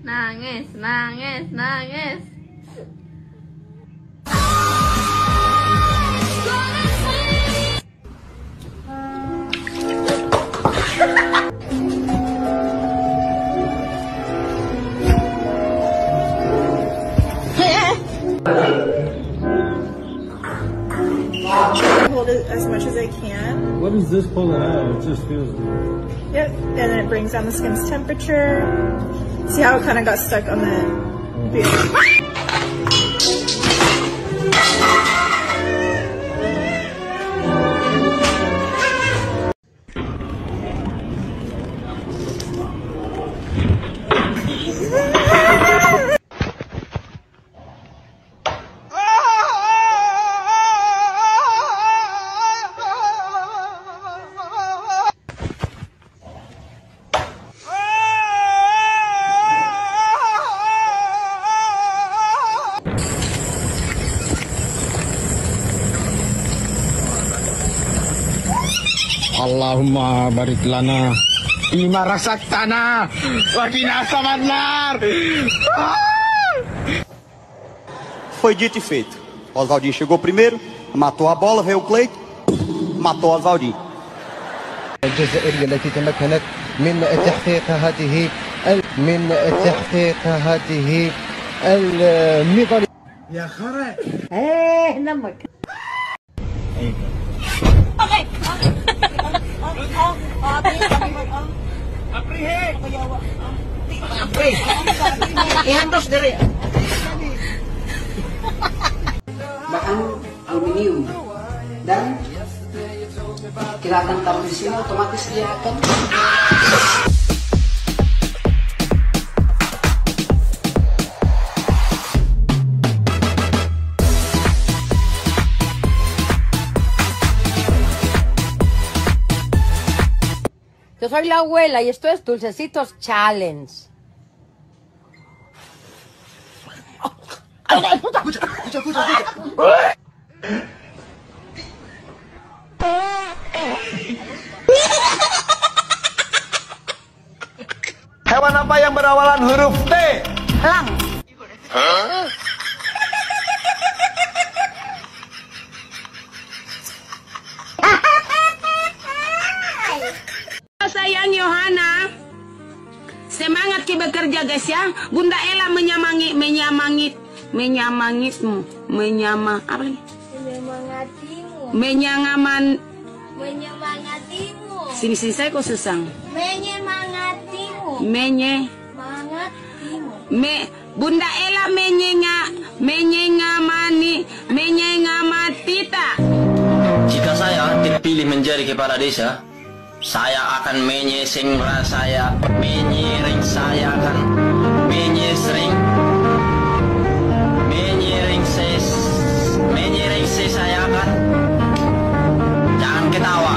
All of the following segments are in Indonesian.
Nangis, nangis, nangis, nangis. Hold it as much as I can. What is this pulling out? It just feels weird. Yep, and then it brings down the skin's temperature. See how it kind of got stuck on the beard? Allahumma barik lana bima rasaktana wa qina azabannar. Foi dito e feito. O Oswaldinho chegou primeiro, matou a bola, veio o Cleiton, matou o Oswaldinho. الجزائرية التي تمكنت من تحقيق هذه الميدالية. يا خرا نمك. Bahan aluminium dan kita akan taruh di sini, otomatis dia akan Yo soy la abuela y esto es Dulcecitos Challenge. Hewan apa yang berawalan huruf T? Elang. Sayang Yohana, semangat kita bekerja guys ya. Bunda Ella menyemangatimu. Sini saya kok susah. Menyemangatimu. Bunda Ella menyengamatita. Jika saya dipilih menjadi kepala desa, saya akan menyesing saya, menyiring saya akan menyesring, menyiring saya akan. Jangan ketawa.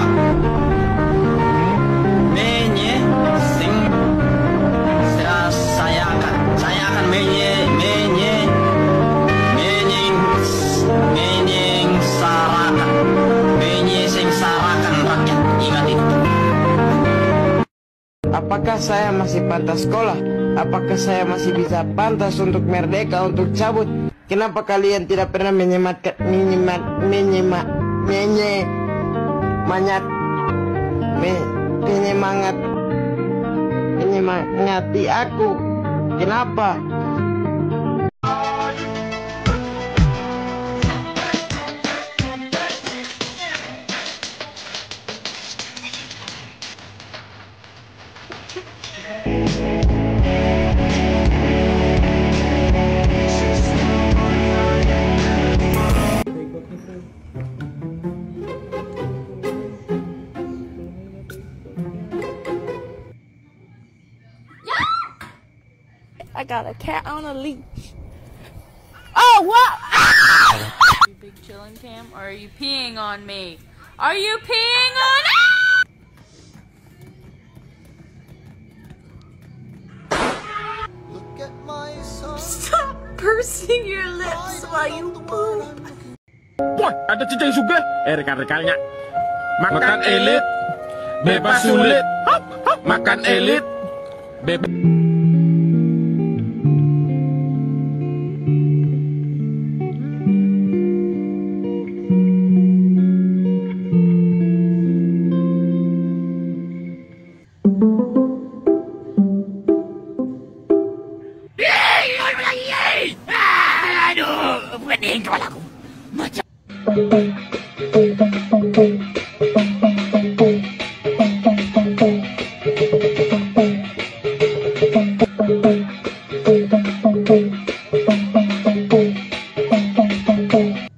Menyesing saya akan menyengsarakan rakyat. Ingat itu. Apakah saya masih pantas sekolah? Apakah saya masih bisa pantas untuk merdeka, untuk cabut? Kenapa kalian tidak pernah menyemangati aku? Kenapa? I got a cat on a leash. Oh, what? Ah! You big chillin' cam, or are you peeing on me? Are you peeing on me? Stop pursing your lips while you poop. Wah, ada cicing sugih, rekan-rekannya makan elit, bebas sulit. Hop. Makan elit. Bebek. Aduh, pening kepalaku. Macam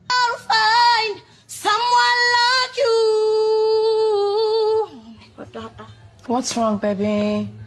I'll find someone like you. What's wrong, baby?